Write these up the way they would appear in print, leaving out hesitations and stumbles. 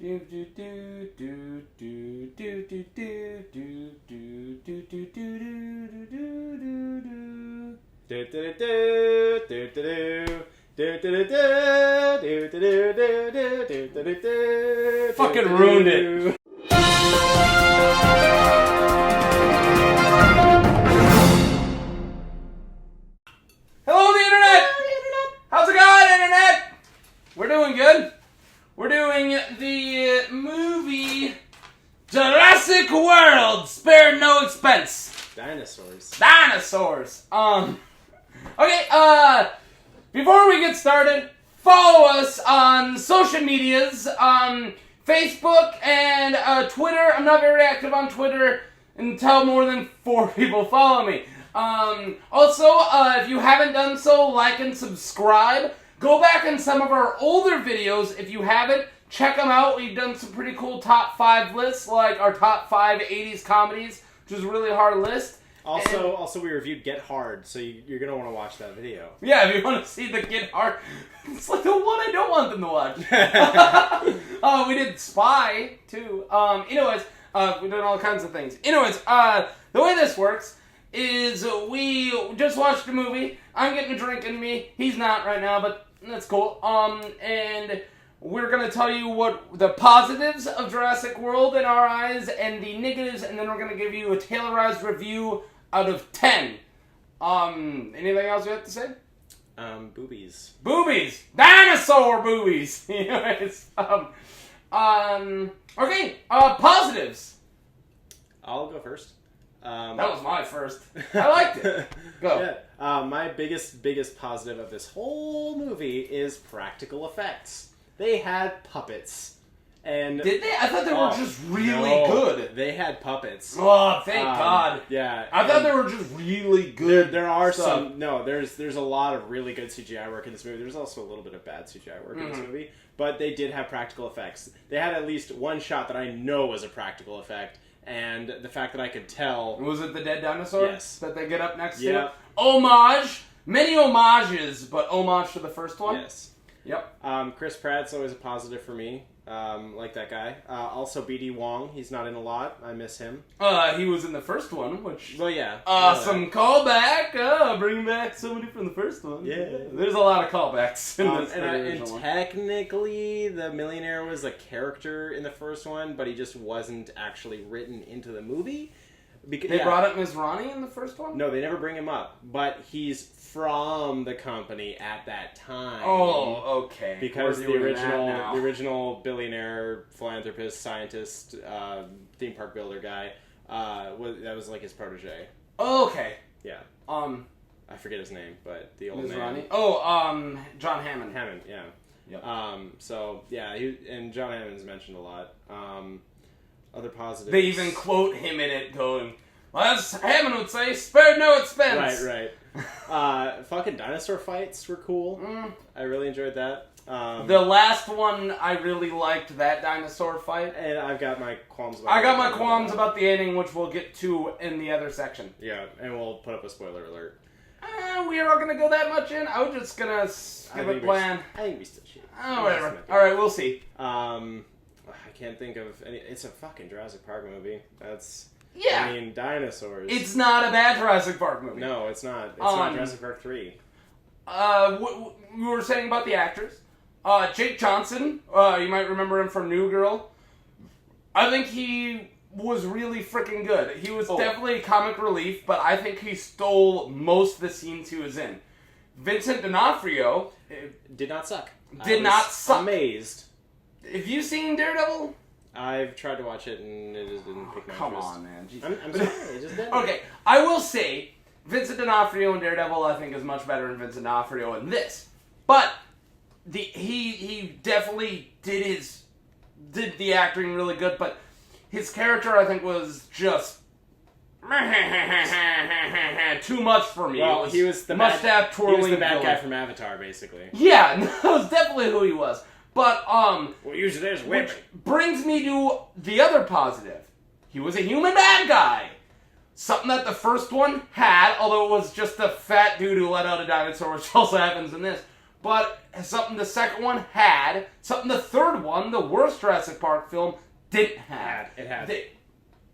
Fucking ruined it. Hello, the internet. How's it going, internet? We're doing good. We're doing the movie Jurassic World. Spared no expense. Dinosaurs. Okay, before we get started, follow us on social medias, Facebook and Twitter. I'm not very active on Twitter until more than 4 people follow me. Also, if you haven't done so, like and subscribe. Go back in some of our older videos. If you haven't, check them out. We've done some pretty cool top 5 lists, like our top 5 80s comedies, which is a really hard list. Also, we reviewed Get Hard, so you're going to want to watch that video. Yeah, if you want to see the Get Hard, it's like the one I don't want them to watch. We did Spy, too. Anyways, we did all kinds of things. Anyways, the way this works is we just watched a movie. I'm getting a drink in me. He's not right now, but that's cool. And we're going to tell you what the positives of Jurassic World in our eyes and the negatives, and then we're going to give you a tailorized review out of 10. Anything else you have to say? Boobies. Boobies! Dinosaur boobies! Anyways, okay, positives. I'll go first. That was my first. I liked it. Go. Yeah. My biggest positive of this whole movie is practical effects. They had puppets. And did they? I thought they were just really good. They had puppets. Oh, thank God. Yeah. I thought they were just really good. There are stuff. some. No, there's a lot of really good CGI work in this movie. There's also a little bit of bad CGI work in this movie. But they did have practical effects. They had at least one shot that I know was a practical effect. And the fact that I could tell... Was it the dead dinosaur? Yes. That they get up next to? Yeah. Homage. Many homages, but homage to the first one? Yes. Yep. Chris Pratt's always a positive for me. Like that guy. Also, B.D. Wong. He's not in a lot. I miss him. He was in the first one, which... Well, yeah. Some callback. Bring back somebody from the first one. Yeah. There's a lot of callbacks in this and technically, the millionaire was a character in the first one, but he just wasn't actually written into the movie. Because, they brought up Ms. Ronnie in the first one? No, they never bring him up. But he's from the company at that time. Oh, okay. Because the original billionaire, philanthropist, scientist, theme park builder guy, that was like his protege. Oh, okay. Yeah. I forget his name, but the old Ms. man. Ronnie? Oh, John Hammond. Hammond, yeah. Yep. So yeah, and John Hammond's mentioned a lot. Other positives. They even quote him in it, going, well, as Hammond would say, spared no expense. Right. Fucking dinosaur fights were cool. I really enjoyed that. The last one, I really liked that dinosaur fight. And I've got my qualms about I got my qualms about the ending, which we'll get to in the other section. Yeah, and we'll put up a spoiler alert. We are not going to go that much in. I was just going to skip it bland. I think we still should. Oh, whatever. Alright, we'll see. I can't think of any... It's a fucking Jurassic Park movie. That's... Yeah. I mean, dinosaurs. It's not a bad Jurassic Park movie. No, it's not. It's not Jurassic Park 3. We were saying about the actors. Jake Johnson, you might remember him from New Girl. I think he was really freaking good. He was definitely comic relief, but I think he stole most of the scenes he was in. Vincent D'Onofrio... Did not suck. Did not suck. Amazed. Have you seen Daredevil? I've tried to watch it and it just didn't pick my interest. Come on, man. I'm sorry, it just didn't. Okay, I will say, Vincent D'Onofrio in Daredevil I think is much better than Vincent D'Onofrio in this. But he definitely did the acting really good, but his character I think was just too much for me. Well, he was the mustache twirling. He was the bad villain. guy from Avatar, basically. Yeah, that was definitely who he was. But we'll use it as whipping. Which brings me to the other positive. He was a human bad guy. Something that the first one had, although it was just a fat dude who let out a dinosaur, which also happens in this. but something the second one had, something the third one, the worst Jurassic Park film, didn't have. It had.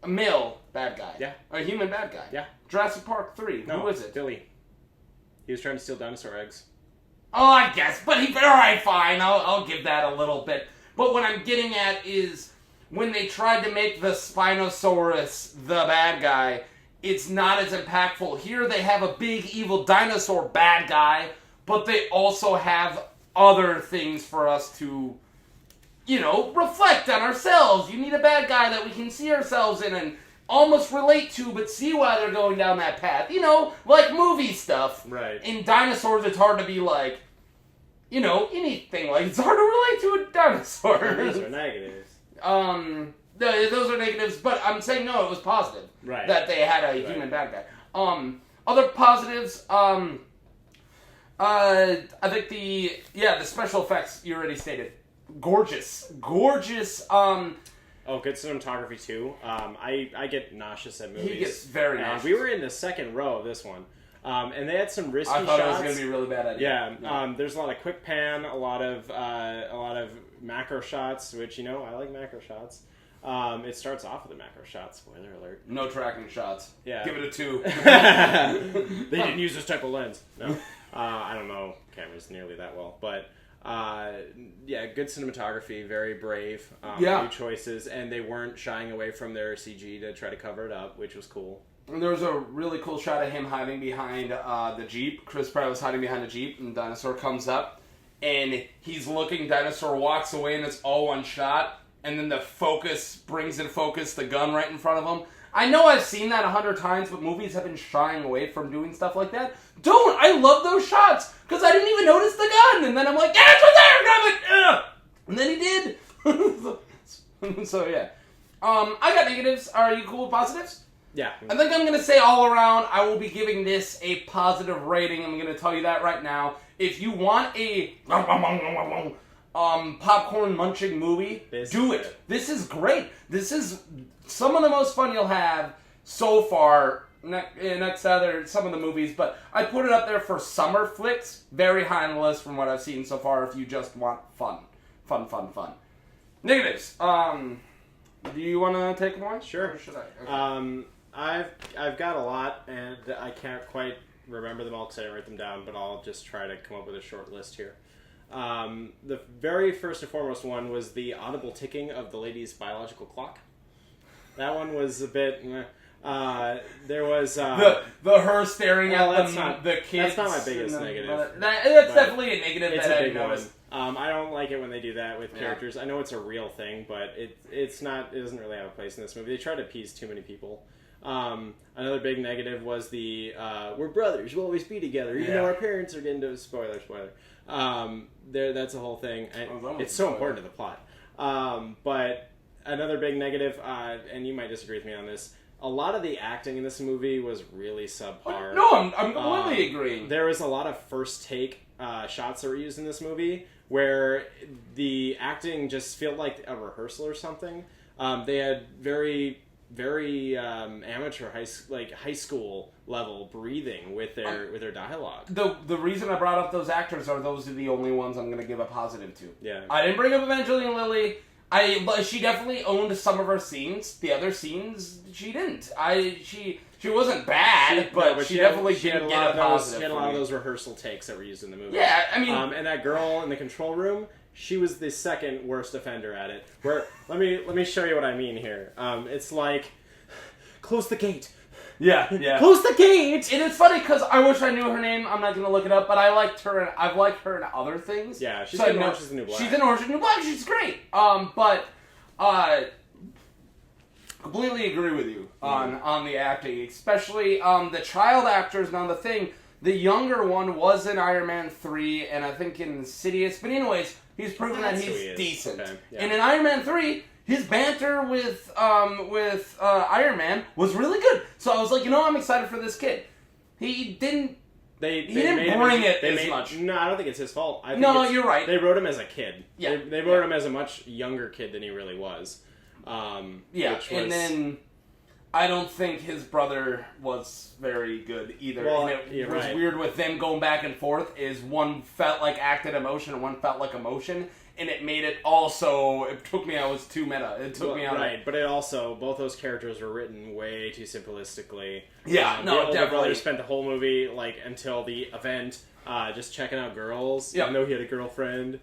A male bad guy. Yeah. A human bad guy. Yeah. Jurassic Park 3. No, Who is it? Billy. He was trying to steal dinosaur eggs. Oh, I guess. But alright, fine. I'll give that a little bit. But what I'm getting at is when they tried to make the Spinosaurus the bad guy, it's not as impactful. Here they have a big evil dinosaur bad guy, but they also have other things for us to, reflect on ourselves. You need a bad guy that we can see ourselves in and almost relate to, but see why they're going down that path. Like movie stuff. Right. In dinosaurs, it's hard to be like, anything. Like, it's hard to relate to a dinosaur. Those are negatives. Those are negatives, but I'm saying no, it was positive. Right. That they had a human bad guy. Other positives, I think the special effects you already stated. Gorgeous. Oh, good cinematography too. I get nauseous at movies. He gets very nauseous. We were in the second row of this one. And they had some risky shots. I thought it was going to be a really bad idea. Yeah. There's a lot of quick pan, a lot of macro shots, which I like macro shots. It starts off with a macro shot. Spoiler alert. No tracking shots. Yeah. Give it a 2. They didn't use this type of lens. No. I don't know cameras nearly that well, but good cinematography, very brave. New choices, and they weren't shying away from their CG to try to cover it up, which was cool. And there was a really cool shot of him hiding behind the Jeep. Chris Pratt was hiding behind the Jeep, and the dinosaur comes up, and he's looking, dinosaur walks away, and it's all one shot, and then the focus brings into focus the gun right in front of him. I know I've seen that 100 times, but movies have been shying away from doing stuff like that. Don't! I love those shots, because I didn't even notice the gun, and then I'm like, yeah, it's right there, grab it! And then he did. So, yeah. I got negatives. Are you cool with positives? Yeah. I think I'm going to say all around, I will be giving this a positive rating. I'm going to tell you that right now. If you want a popcorn munching movie, do it. This is great. This is some of the most fun you'll have so far. Next to other some of the movies, but I put it up there for summer flicks. Very high on the list from what I've seen so far. If you just want fun. Negatives. Do you want to take one? Sure. Or should I? Okay. I've got a lot, and I can't quite remember them all because I didn't write them down, but I'll just try to come up with a short list here. The very first and foremost one was the audible ticking of the lady's biological clock. That one was a bit... there was... the her staring at the kids. That's not my biggest negative. That's definitely a negative. It's that a big I one. I don't like it when they do that with characters. I know it's a real thing, but it's not. It doesn't really have a place in this movie. They try to appease too many people. Another big negative was the we're brothers, we'll always be together, even though our parents are getting to spoiler. That's a whole thing. And it's so important to the plot. But another big negative, and you might disagree with me on this. A lot of the acting in this movie was really subpar. No, I'm completely agreeing. There was a lot of first take shots that were used in this movie where the acting just felt like a rehearsal or something. They had very amateur high school level breathing with their dialogue. The reason I brought up those actors are those are the only ones I'm going to give a positive to. Yeah. I didn't bring up Evangeline Lilly. She definitely owned some of her scenes. The other scenes, she didn't. She wasn't bad, but she definitely didn't get a positive. She had a lot of those rehearsal takes that were used in the movie. Yeah, I mean... and that girl in the control room, she was the second worst offender at it. Where let me show you what I mean here. It's like, close the gate. Yeah. Close the gate! And it's funny because I wish I knew her name. I'm not going to look it up, but I've liked her in other things. Yeah, she's in Orange is the New Black. She's in Orange is the New Black. She's great. Completely agree with you on the acting, especially the child actors. Now the thing, the younger one was in Iron Man 3, and I think in Insidious. But anyways, he's proven that he's decent. Okay. Yeah. And in Iron Man 3, his banter with Iron Man was really good. So I was like, I'm excited for this kid. He didn't. He didn't bring it as much. No, I don't think it's his fault. You're right. They wrote him as a kid. Yeah. They wrote him as a much younger kid than he really was. And then I don't think his brother was very good either. Well, and it was weird with them going back and forth, is one felt like acted emotion and one felt like emotion, and it made it also, it took me, I was too meta. It took me out. Right, but it also, both those characters were written way too simplistically. Yeah, the older definitely. brother spent the whole movie, like, until the event, just checking out girls, even though he had a girlfriend.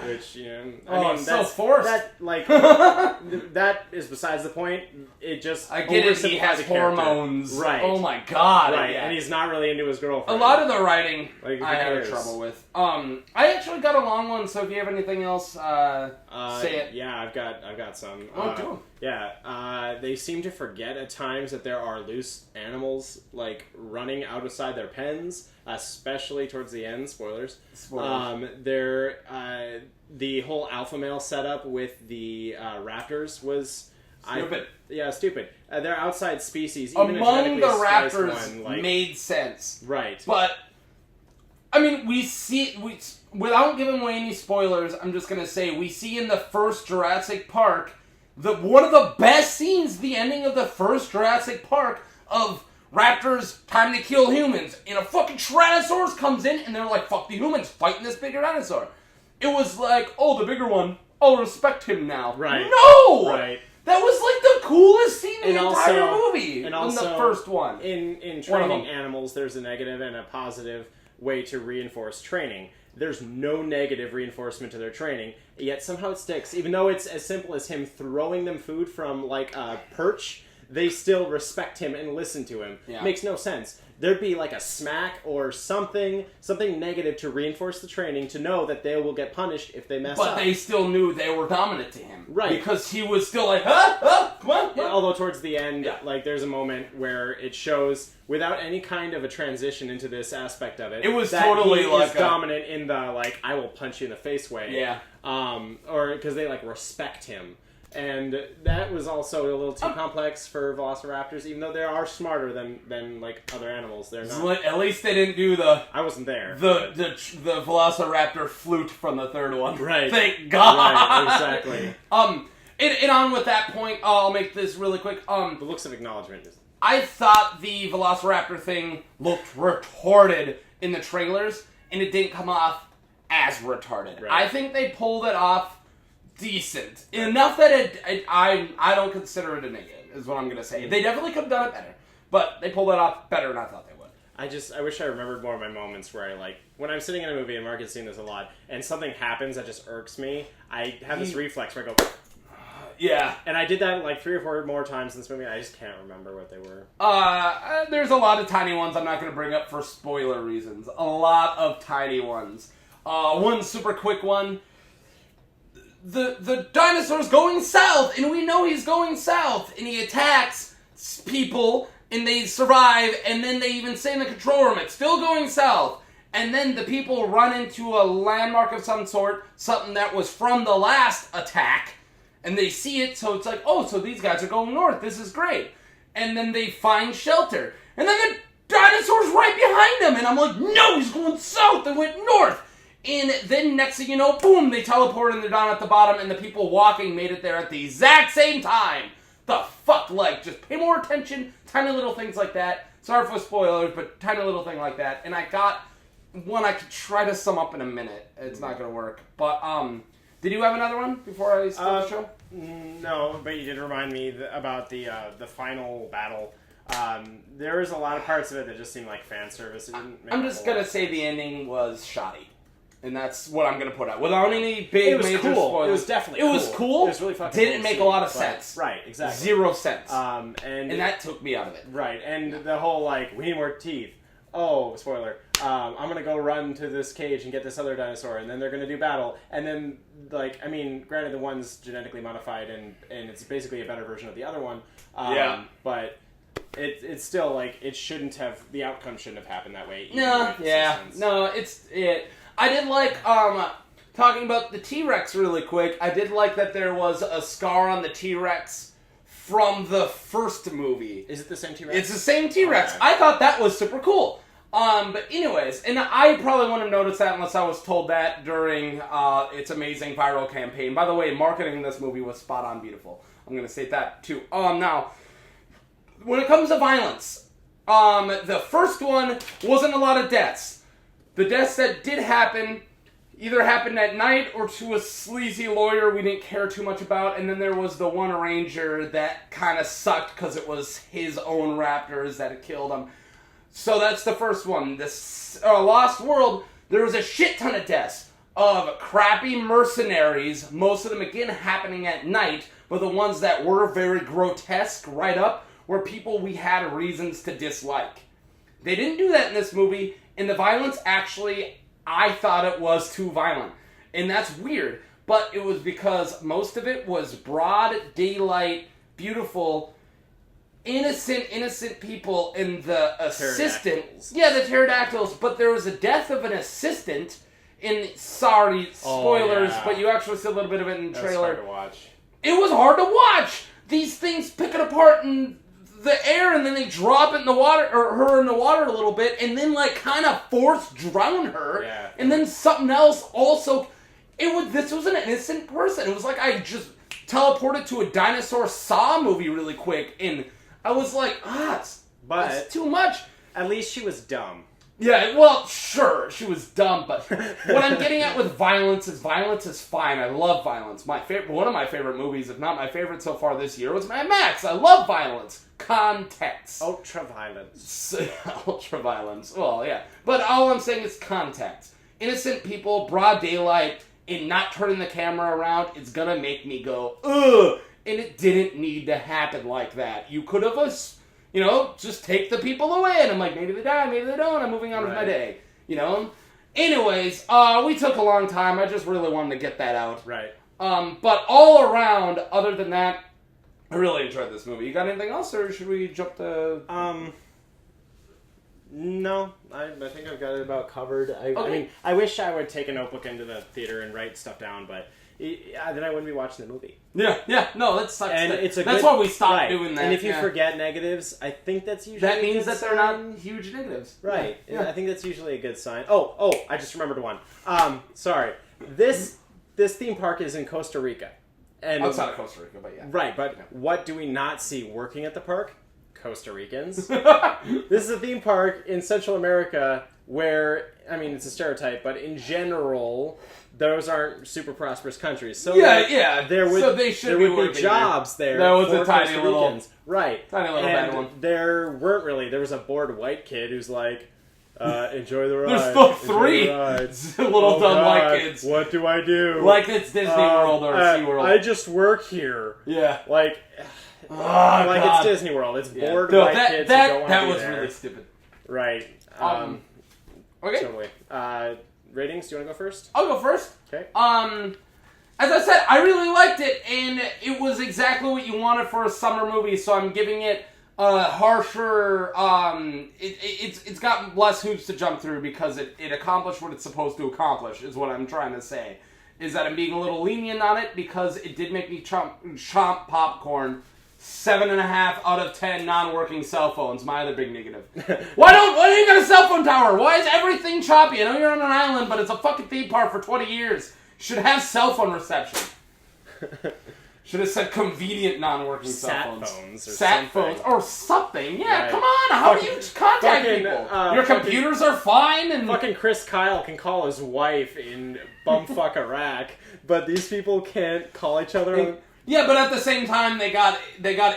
Which, you know, I mean, so that's forced. That, like, that is besides the point. It just I get it. He has hormones. Right. Oh my god. Right. Yeah. And he's not really into his girlfriend. A lot of the writing like, I had trouble with. I actually got a long one. So if you have anything else, say it. Yeah, I've got some. Oh, do them. Yeah. They seem to forget at times that there are loose animals like running outside their pens, especially towards the end. Spoilers. The whole alpha male setup with the raptors was stupid. Stupid. They're outside species. Even among the raptors, made sense, right? But I mean, we without giving away any spoilers. I'm just gonna say we see in the first Jurassic Park one of the best scenes, the ending of the first Jurassic Park of raptors time to kill humans, and a fucking Tyrannosaurus comes in, and they're like, "Fuck the humans, fighting this bigger dinosaur." It was like, oh, the bigger one, I'll respect him now. Right. No! Right. That was like the coolest scene in the entire also, movie. And also, the first one. In training animals, there's a negative and a positive way to reinforce training. There's no negative reinforcement to their training, yet somehow it sticks. Even though it's as simple as him throwing them food from, like, a perch, they still respect him and listen to him. Yeah. Makes no sense. There'd be like a smack or something negative to reinforce the training to know that they will get punished if they mess up. But they still knew they were dominant to him. Right. Because he was still like, come on. Yeah, although towards the end, like, there's a moment where it shows, without any kind of a transition into this aspect of it, it was that totally he like is dominant in the, like, I will punch you in the face way. Yeah. Or because they, like, respect him. And that was also a little too complex for velociraptors, even though they are smarter than like other animals. They're not. At least they didn't do the. I wasn't there. The velociraptor flute from the third one. Right. Thank God. Right. Exactly. And on with that point, I'll make this really quick. The looks of acknowledgement. I thought the velociraptor thing looked retarded in the trailers, and it didn't come off as retarded. Right. I think they pulled it off decent. Enough that I don't consider it a negative, is what I'm going to say. They definitely could have done it better, but they pulled it off better than I thought they would. I wish I remembered more of my moments where I, like, when I'm sitting in a movie, and Mark has seen this a lot, and something happens that just irks me, I have this reflex where I go... Yeah. And I did that like 3 or 4 more times in this movie, and I just can't remember what they were. There's a lot of tiny ones I'm not going to bring up for spoiler reasons. A lot of tiny ones. One super quick one. The dinosaur's going south, and we know he's going south, and he attacks people, and they survive, and then they even say in the control room, it's still going south. And then the people run into a landmark of some sort, something that was from the last attack, and they see it, so it's like, oh, so these guys are going north, this is great. And then they find shelter. And then the dinosaur's right behind them, and I'm like, no, he's going south, they went north. And then next thing you know, boom, they teleported and they're down at the bottom, and the people walking made it there at the exact same time. The fuck, like, just pay more attention, tiny little things like that. Sorry for spoilers, but tiny little thing like that. And I got one I could try to sum up in a minute. It's not going to work. But, did you have another one before I start the show? No, but you did remind me about the final battle. There was a lot of parts of it that just seemed like fan service. I'm just going to say the ending was shoddy. And that's what I'm going to put out. Without any big major spoilers. It was definitely cool. It was cool. It was really fucking Didn't make a lot of sense. Right, exactly. 0 sense. And that took me out of it. Right, and the whole, like, we need more teeth. Oh, spoiler. I'm going to go run to this cage and get this other dinosaur, and then they're going to do battle. And then, like, I mean, granted, the one's genetically modified, and it's basically a better version of the other one. But it's still, like, the outcome shouldn't have happened that way. I did like, talking about the T-Rex really quick, I did like that there was a scar on the T-Rex from the first movie. Is it the same T-Rex? It's the same T-Rex. Okay. I thought that was super cool. But anyways, and I probably wouldn't have noticed that unless I was told that during its amazing viral campaign. By the way, marketing this movie was spot on beautiful. I'm going to state that too. Now, when it comes to violence, the first one wasn't a lot of deaths. The deaths that did happen either happened at night or to a sleazy lawyer we didn't care too much about, and then there was the one ranger that kind of sucked because it was his own raptors that had killed him. So that's the first one. This Lost World, there was a shit ton of deaths of crappy mercenaries, most of them again happening at night, but the ones that were very grotesque right up were people we had reasons to dislike. They didn't do that in this movie, and the violence actually, I thought it was too violent. And that's weird, but it was because most of it was broad daylight, beautiful, innocent people, and the assistant. Yeah, the pterodactyls, but there was a death of an assistant in, sorry, spoilers, but you actually see a little bit of it in the trailer. Hard to watch. It was hard to watch! These things pick it apart in the air, and then they drop it in the water, or her in the water a little bit, and then like kind of force drown her, and then something else also. This was an innocent person. It was like I just teleported to a dinosaur Saw movie really quick, and I was like, it's too much. At least she was dumb. Yeah, well, sure, she was dumb, but what I'm getting at with violence is fine. I love violence. One of my favorite movies, if not my favorite so far this year, was Mad Max. I love violence. Context. Ultra-violence. Ultra-violence. Well, yeah. But all I'm saying is context. Innocent people, broad daylight, and not turning the camera around, it's gonna make me go, ugh! And it didn't need to happen like that. You could have just take the people away. And I'm like, maybe they die, maybe they don't. I'm moving on with my day. Anyways, we took a long time. I just really wanted to get that out. Right. But all around, other than that, I really enjoyed this movie. You got anything else, or should we jump to... No, I think I've got it about covered. I mean, I wish I would take a notebook into the theater and write stuff down, but then I wouldn't be watching the movie. Yeah, no, that sucks. And that's why we stopped doing that. And if you forget negatives, I think that's usually that means that they're not huge negatives. Right. Yeah. I think that's usually a good sign. Oh, I just remembered one. Sorry. This theme park is in Costa Rica. And outside of Costa Rica, but yeah. Right, but what do we not see working at the park? Costa Ricans. This is a theme park in Central America where, I mean, it's a stereotype, but in general, those aren't super prosperous countries. So there would be jobs there. That was for a tiny Costa little, Ricans. Right. Tiny little bad one. There weren't really. There was a bored white kid who's like, enjoy the ride. There's still three little dumb white kids. What do I do? Like it's Disney World or SeaWorld. I just work here. Yeah. Like God. It's Disney World. It's bored white kids who don't want to be That was there. really stupid. Right. Okay. Totally. Ratings? Do you want to go first? I'll go first. Okay. As I said, I really liked it, and it was exactly what you wanted for a summer movie, so I'm giving it a harsher, it's got less hoops to jump through because it accomplished what it's supposed to accomplish, is what I'm trying to say. Is that I'm being a little lenient on it because it did make me chomp popcorn. 7.5 out of 10 non-working cell phones. My other big negative. Why do you got a cell phone tower? Why is everything choppy? I know you're on an island, but it's a fucking theme park for 20 years. You should have cell phone reception. Should have said convenient non-working cell phones. Sat phones or something. Yeah, right. Come on. How do you contact people? Your computers are fine. And fucking Chris Kyle can call his wife in bumfuck Iraq, but these people can't call each other. Yeah, but at the same time, they got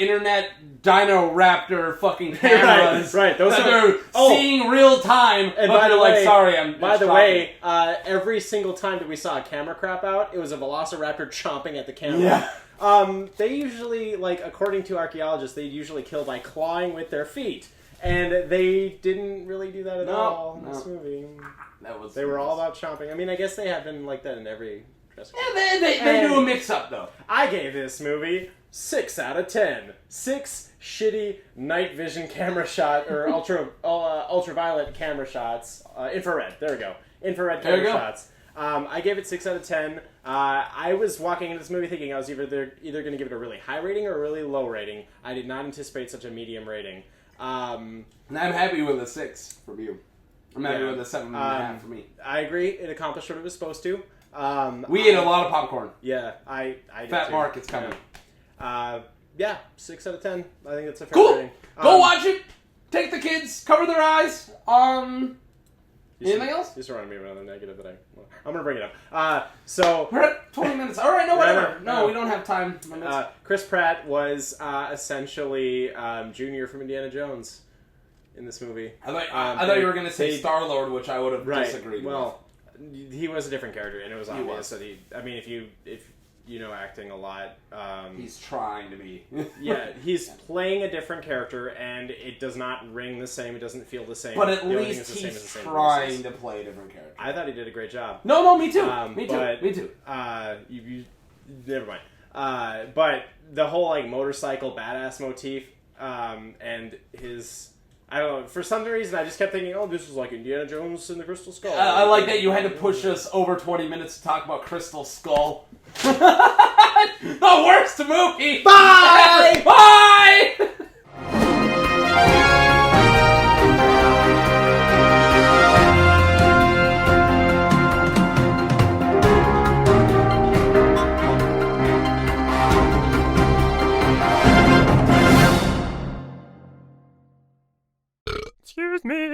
internet Dino Raptor fucking cameras. right. Those that they're seeing real time. And by the way, sorry, by the way, every single time that we saw a camera crap out, it was a Velociraptor chomping at the camera. Yeah. They usually, according to archaeologists, they usually kill by clawing with their feet. And they didn't really do that at all in this movie. They were all about chomping. I mean, I guess they have been like that in every... Yeah, they do a mix-up, though. I gave this movie 6 out of 10. 6 shitty night vision camera shot, or ultraviolet camera shots. Infrared, there we go. Infrared camera shots. I gave it 6 out of 10. I was walking into this movie thinking I was either going to give it a really high rating or a really low rating. I did not anticipate such a medium rating. And I'm happy with a 6 from you. I'm happy with a 7.5 for me. I agree. It accomplished what it was supposed to. We ate a lot of popcorn. Yeah, I did Fat too. Mark, it's coming. Yeah, 6 out of 10. I think that's a fair Cool. rating. Go watch it. Take the kids. Cover their eyes. Anything else? You just reminded me of another negative that I'm gonna bring it up. So We're at 20 minutes. All right, no, whatever. No. No, we don't have time. Chris Pratt was essentially Junior from Indiana Jones in this movie. I thought you were going to say Star-Lord, which I would have disagreed with. He was a different character, and it was obvious that if you know acting a lot, he's trying to be. Yeah, he's playing a different character, and it does not ring the same. It doesn't feel the same. But at least he's trying to play a different character. I thought he did a great job. No, me too. Me too. You never mind. But the whole like motorcycle badass motif, and his. I don't know. For some reason, I just kept thinking, oh, this is like Indiana Jones and the Crystal Skull. I like that you had to push us over 20 minutes to talk about Crystal Skull. The worst movie! Bye! Bye! Excuse me.